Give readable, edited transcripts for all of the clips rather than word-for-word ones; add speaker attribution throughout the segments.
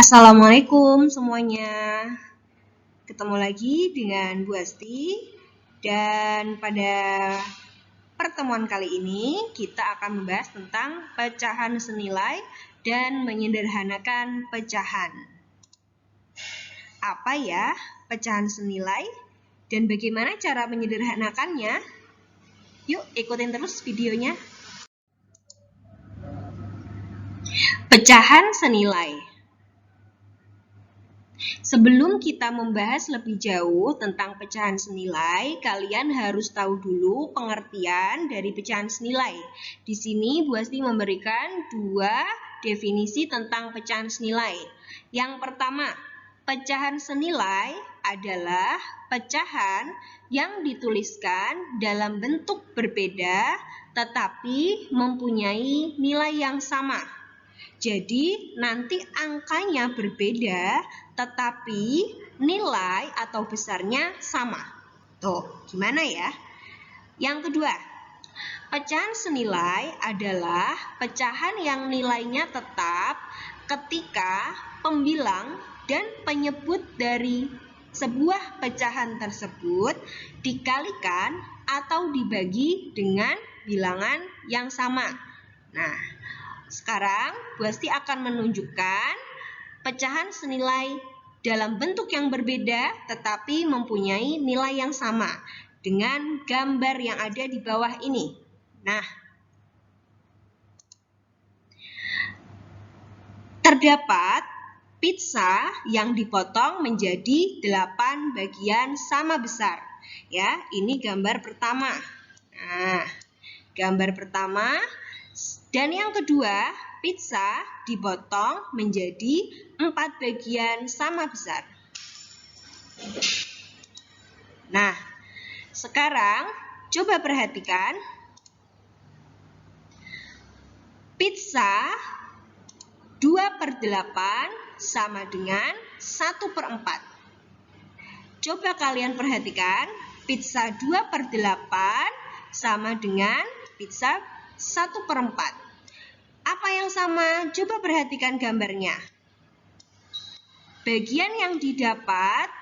Speaker 1: Assalamualaikum semuanya. Ketemu lagi dengan Bu Asti. Dan pada pertemuan kali ini kita akan membahas tentang pecahan senilai dan menyederhanakan pecahan. Apa ya pecahan senilai dan bagaimana cara menyederhanakannya? Yuk ikutin terus videonya. Pecahan senilai. Sebelum kita membahas lebih jauh tentang pecahan senilai, kalian harus tahu dulu pengertian dari pecahan senilai. Di sini Bu Asti memberikan dua definisi tentang pecahan senilai. Yang pertama, pecahan senilai adalah pecahan yang dituliskan dalam bentuk berbeda tetapi mempunyai nilai yang sama. Jadi nanti angkanya berbeda tetapi nilai atau besarnya sama. Tuh, gimana ya? Yang kedua, pecahan senilai adalah pecahan yang nilainya tetap ketika pembilang dan penyebut dari sebuah pecahan tersebut dikalikan atau dibagi dengan bilangan yang sama. Nah, sekarang Bu Asti akan menunjukkan pecahan senilai dalam bentuk yang berbeda tetapi mempunyai nilai yang sama dengan gambar yang ada di bawah ini. Nah, terdapat pizza yang dipotong menjadi 8 bagian sama besar. Ya, ini gambar pertama. Nah, gambar pertama. Dan yang kedua, pizza dipotong menjadi 4 bagian sama besar. Nah, sekarang coba perhatikan. Pizza 2/8 sama dengan 1/4. Coba kalian perhatikan, pizza 2/8 sama dengan pizza 1/4. Apa yang sama? Coba perhatikan gambarnya. Bagian yang didapat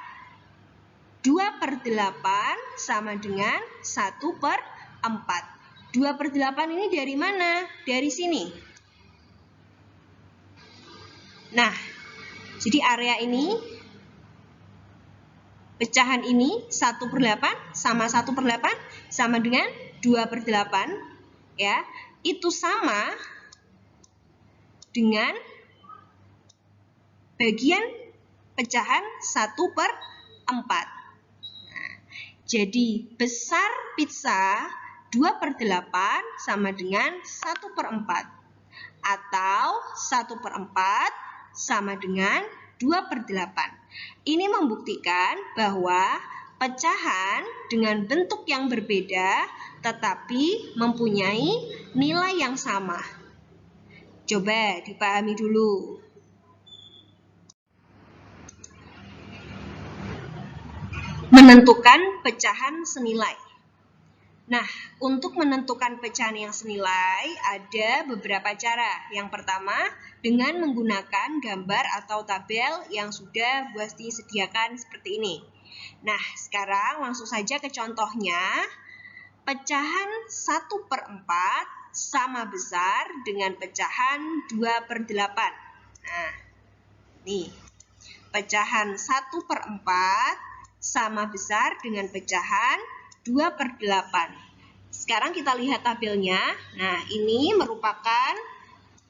Speaker 1: 2/8 sama dengan 1/4. 2/8 ini dari mana? Dari sini. Nah, jadi area ini, pecahan ini 1/8 sama 1/8 sama dengan 2/8. Ya, itu sama dengan bagian pecahan 1/4. Nah, jadi besar pizza 2/8 sama dengan 1/4 atau 1/4 sama dengan 2/8. Ini membuktikan bahwa pecahan dengan bentuk yang berbeda tetapi mempunyai nilai yang sama. Coba dipahami dulu. Menentukan pecahan senilai. Nah, untuk menentukan pecahan yang senilai ada beberapa cara. Yang pertama, dengan menggunakan gambar atau tabel yang sudah Bu Asti sediakan seperti ini. Nah, sekarang langsung saja ke contohnya. Pecahan 1/4 sama besar dengan pecahan 2/8. Nah, nih, pecahan 1/4 sama besar dengan pecahan 2/8. Sekarang kita lihat tabelnya. Nah, ini merupakan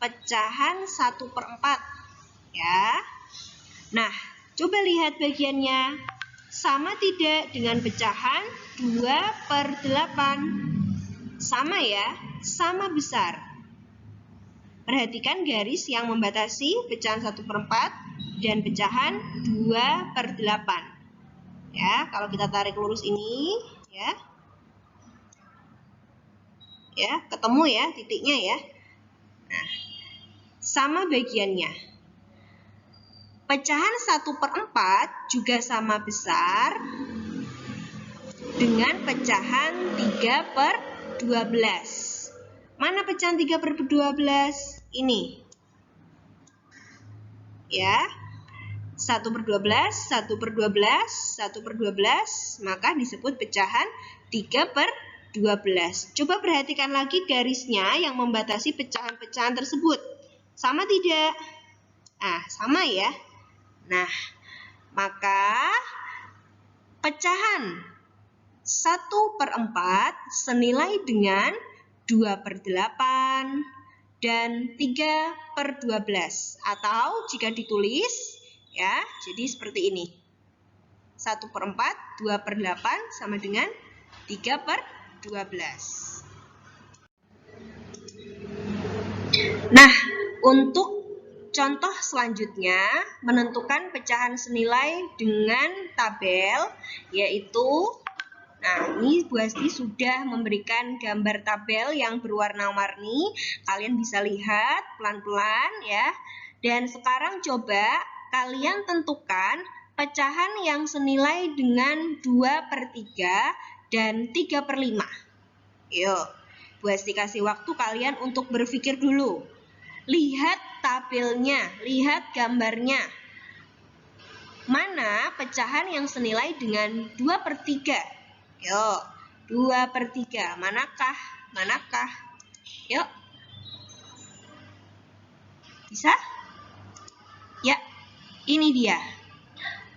Speaker 1: pecahan 1/4. Ya. Nah, coba lihat bagiannya. Sama tidak dengan pecahan 2/8? Sama ya, sama besar. Perhatikan garis yang membatasi pecahan 1/4 dan pecahan 2/8. Ya, kalau kita tarik lurus ini, ya. Ya, ketemu ya titiknya ya. Nah, sama bagiannya. Pecahan 1/4 juga sama besar dengan pecahan 3/12. Mana pecahan 3/12? Ini. Ya, 1/12, 1/12, 1/12, maka disebut pecahan 3/12. Coba perhatikan lagi garisnya yang membatasi pecahan-pecahan tersebut. Sama tidak? Nah, sama ya. Nah, maka pecahan 1/4 senilai dengan 2/8 dan 3/12. Atau jika ditulis, ya, jadi seperti ini. 1/4, 2/8 sama dengan 3/12. Nah, untuk contoh selanjutnya, menentukan pecahan senilai dengan tabel, yaitu, nah ini Bu Asti sudah memberikan gambar tabel yang berwarna-warni. Kalian bisa lihat pelan-pelan ya. Dan sekarang coba kalian tentukan pecahan yang senilai dengan 2/3 dan 3/5. Yuk, Bu Asti kasih waktu kalian untuk berpikir dulu. Lihat tabelnya, lihat gambarnya. Mana pecahan yang senilai dengan 2/3? Yuk, 2/3. Manakah? Manakah? Yuk. Bisa? Ya, ini dia.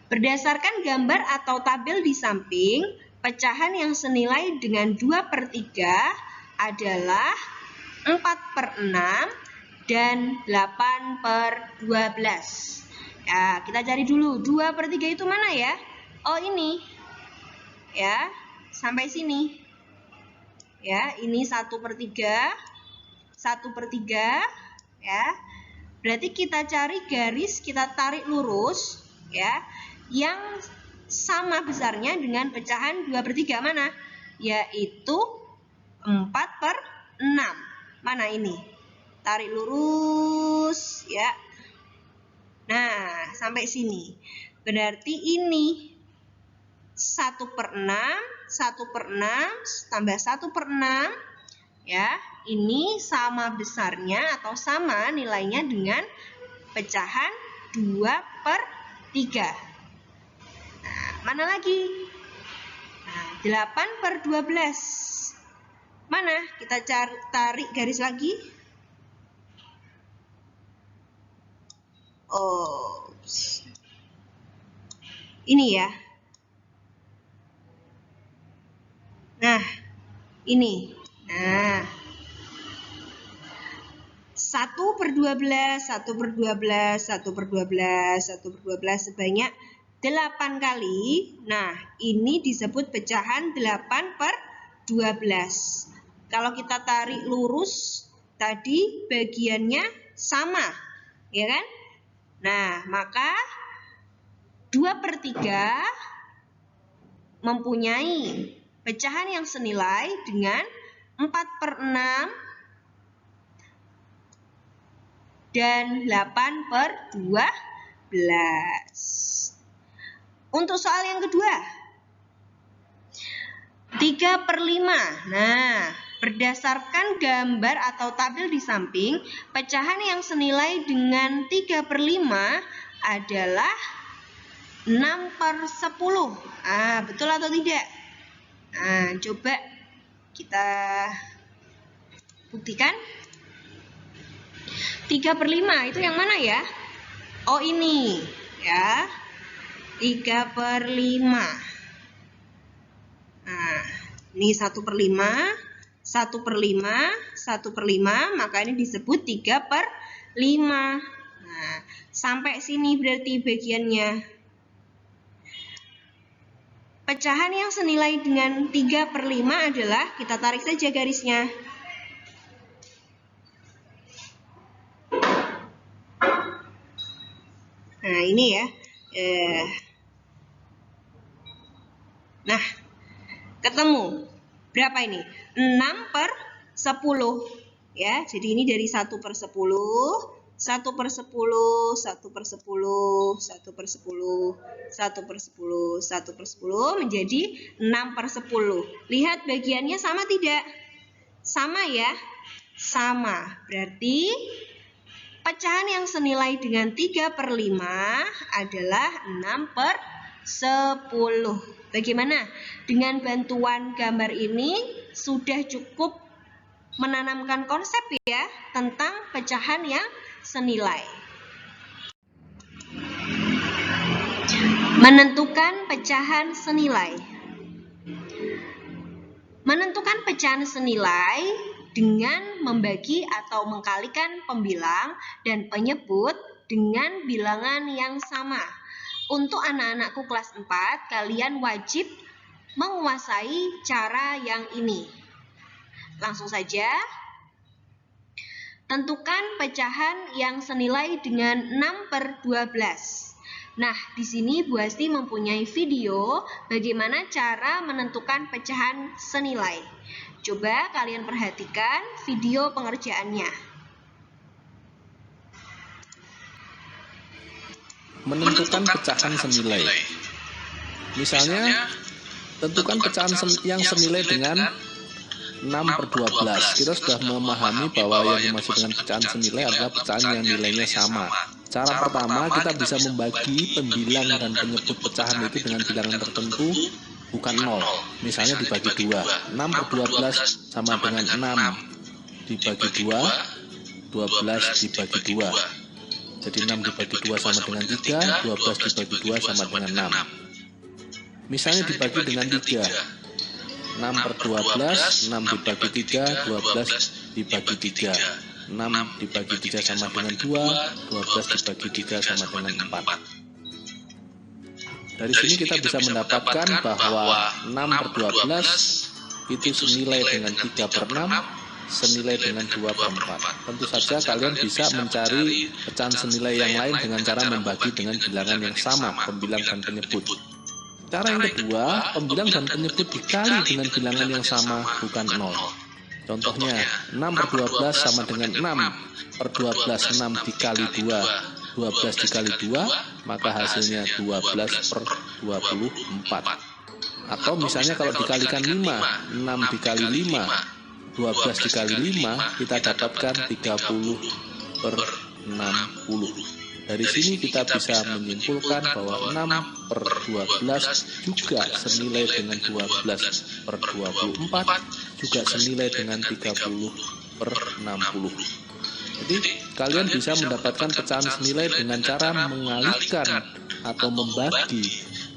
Speaker 1: Berdasarkan gambar atau tabel di samping, pecahan yang senilai dengan 2/3 adalah 4/6 dan 8/12. Ya, kita cari dulu 2/3 itu mana ya? Oh, ini. Ya, sampai sini. Ya, ini 1/3. 1/3 ya. Berarti kita cari garis, kita tarik lurus ya, yang sama besarnya dengan pecahan 2/3 mana? Yaitu 4/6. Mana ini? Tarik lurus ya. Nah, sampai sini. Berarti ini 1/6, 1/6 tambah 1/6 ya. Ini sama besarnya atau sama nilainya dengan pecahan 2/3. Nah, mana lagi? Nah, 8/12. Mana? Kita tarik garis lagi. Oh, ini ya. Nah, ini. Nah, 1/12, 1/12, 1/12, 1/12 sebanyak 8 kali. Nah, ini disebut pecahan 8/12. Kalau kita tarik lurus, tadi bagiannya sama, ya kan? Nah, maka 2/3 mempunyai pecahan yang senilai dengan 4/6 dan 8/12. Untuk soal yang kedua, 3/5. Nah, berdasarkan gambar atau tabel di samping, pecahan yang senilai dengan 3/5 adalah 6/10. Betul atau tidak? Nah, coba kita buktikan. 3/5 itu yang mana ya? Oh, ini ya. 3/5. Nah, ini 1/5, 1/5, 1/5, maka ini disebut 3/5. Nah, sampai sini berarti bagiannya. Pecahan yang senilai dengan 3/5 adalah, kita tarik saja garisnya. Nah, ini ya. Nah, ketemu. Berapa ini? 6/10. Ya, jadi ini dari 1/10, 1/10, 1/10, 1/10, 1/10, 1/10 menjadi 6/10. Lihat bagiannya sama tidak? Sama ya? Sama. Berarti Pecahan yang senilai dengan 3/5 adalah 6/10. Bagaimana? Dengan bantuan gambar ini sudah cukup menanamkan konsep ya tentang pecahan yang senilai. Menentukan pecahan senilai. Menentukan pecahan senilai dengan membagi atau mengkalikan pembilang dan penyebut dengan bilangan yang sama. Untuk anak-anakku kelas 4, kalian wajib menguasai cara yang ini. Langsung saja. Tentukan pecahan yang senilai dengan 6/12. Nah, di sini Bu Asti mempunyai video bagaimana cara menentukan pecahan senilai. Coba kalian perhatikan video pengerjaannya.
Speaker 2: Menentukan pecahan senilai. Misalnya, tentukan pecahan yang senilai dengan 6/12. Kita sudah memahami bahwa yang dimaksud dengan pecahan senilai adalah pecahan yang nilainya sama. Cara pertama, kita bisa membagi pembilang dan penyebut pecahan itu dengan bilangan tertentu, bukan 0. Misalnya dibagi 2. 6/12 sama dengan 6 dibagi 2, 12 dibagi 2. Jadi 6 dibagi 2 sama dengan 3, 12 dibagi 2 sama dengan 6. Misalnya dibagi dengan 3. 6/12, 6 dibagi 3, 12 dibagi 3. 6 dibagi 3 sama dengan 2, 12 dibagi 3 sama dengan 4. Dari sini kita bisa mendapatkan bahwa 6/12 itu senilai dengan 3/6, senilai dengan 2/4. Tentu saja kalian bisa mencari pecahan senilai yang lain dengan cara membagi dengan bilangan yang sama, pembilang dan penyebut. Cara yang kedua, pembilang dan penyebut dikali dengan bilangan yang sama, bukan 0. Contohnya, 6/12 sama dengan 6/12, 6 dikali 2, 12 dikali 2, maka hasilnya 12/24. Atau misalnya kalau dikalikan 5, 6 dikali 5, 12 dikali 5, kita dapatkan 30/60. Dari sini kita bisa menyimpulkan bahwa 6/12 juga senilai dengan 12/24, juga senilai dengan 30/60. Jadi kalian bisa mendapatkan pecahan senilai dengan cara mengalihkan atau membagi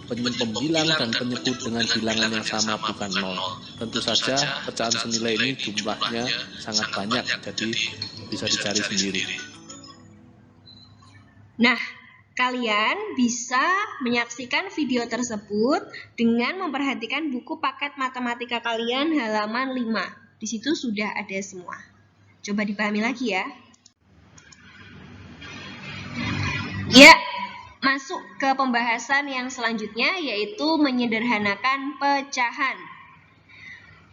Speaker 2: pembilang dan penyebut dengan bilangan yang sama, bukan 0. Tentu saja pecahan senilai ini jumlahnya sangat banyak, jadi bisa dicari sendiri.
Speaker 1: Nah, kalian bisa menyaksikan video tersebut dengan memperhatikan buku paket matematika kalian halaman 5. Di situ sudah ada semua. Coba dipahami lagi ya. Ya, masuk ke pembahasan yang selanjutnya, yaitu menyederhanakan pecahan.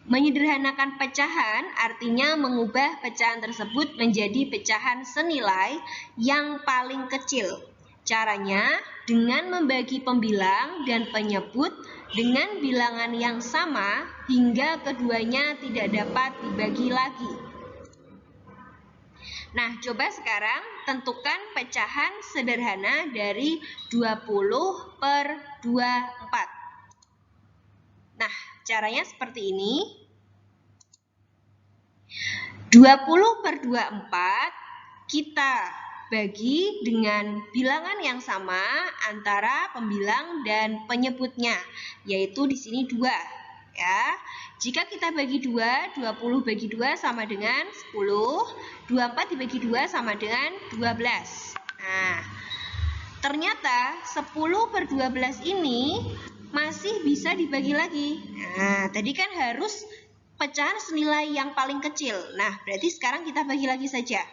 Speaker 1: Menyederhanakan pecahan artinya mengubah pecahan tersebut menjadi pecahan senilai yang paling kecil. Caranya dengan membagi pembilang dan penyebut dengan bilangan yang sama hingga keduanya tidak dapat dibagi lagi. Nah, coba sekarang tentukan pecahan sederhana dari 20/24. Nah, caranya seperti ini. 20/24 kita bagi dengan bilangan yang sama antara pembilang dan penyebutnya, yaitu di sini 2. Ya. Jika kita bagi 2, 20 bagi 2 sama dengan 10, 24 dibagi 2 sama dengan 12. Nah, ternyata 10/12 ini masih bisa dibagi lagi. Nah, tadi kan harus pecahan senilai yang paling kecil. Nah, berarti sekarang kita bagi lagi saja.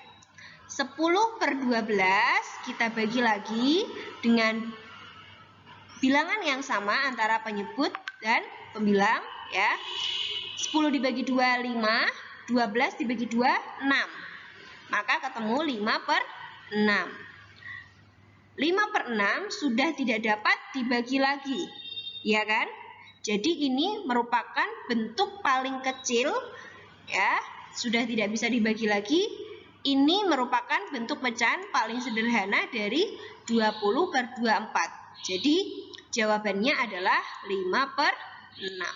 Speaker 1: 10/12 kita bagi lagi dengan bilangan yang sama antara penyebut dan pembilang, ya. 10 dibagi 2, 5. 12 dibagi 2, 6. Maka ketemu 5/6. 5/6 sudah tidak dapat dibagi lagi, ya kan? Jadi ini merupakan bentuk paling kecil, ya, sudah tidak bisa dibagi lagi, ini merupakan bentuk pecahan paling sederhana dari 20/24. Jadi jawabannya adalah 5/6.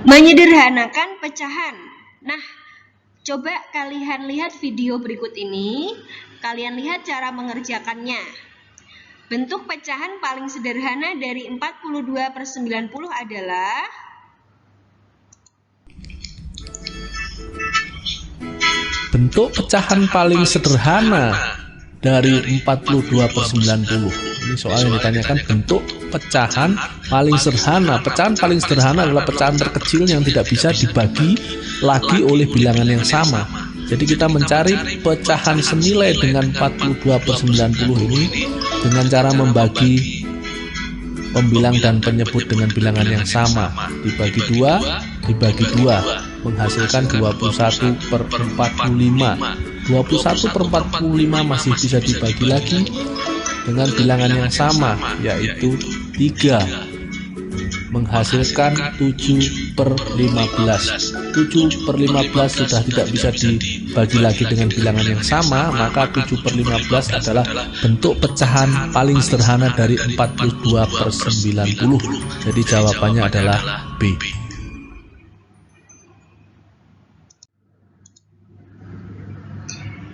Speaker 1: Menyederhanakan pecahan. Nah, coba kalian lihat video berikut ini. Kalian lihat cara mengerjakannya. Bentuk pecahan paling sederhana dari 42/90 adalah
Speaker 2: bentuk pecahan paling sederhana dari 42/90. Ini soal yang ditanyakan bentuk pecahan paling sederhana. Pecahan paling sederhana adalah pecahan terkecil yang tidak bisa dibagi lagi oleh bilangan yang sama. Jadi kita mencari pecahan senilai dengan 42/90 ini dengan cara membagi pembilang dan penyebut dengan bilangan yang sama. Dibagi 2, menghasilkan 21/45. 21/45 masih bisa dibagi lagi dengan bilangan yang sama, yaitu 3, menghasilkan 7/15. 7/15 sudah tidak bisa dibagi lagi dengan bilangan yang sama, maka 7/15 adalah bentuk pecahan paling sederhana dari 42/90. Jadi jawabannya adalah B.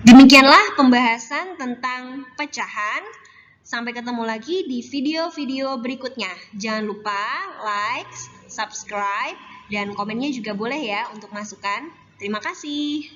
Speaker 1: Demikianlah pembahasan tentang pecahan. Sampai ketemu lagi di video-video berikutnya. Jangan lupa like, subscribe, dan komennya juga boleh ya untuk masukan. Terima kasih.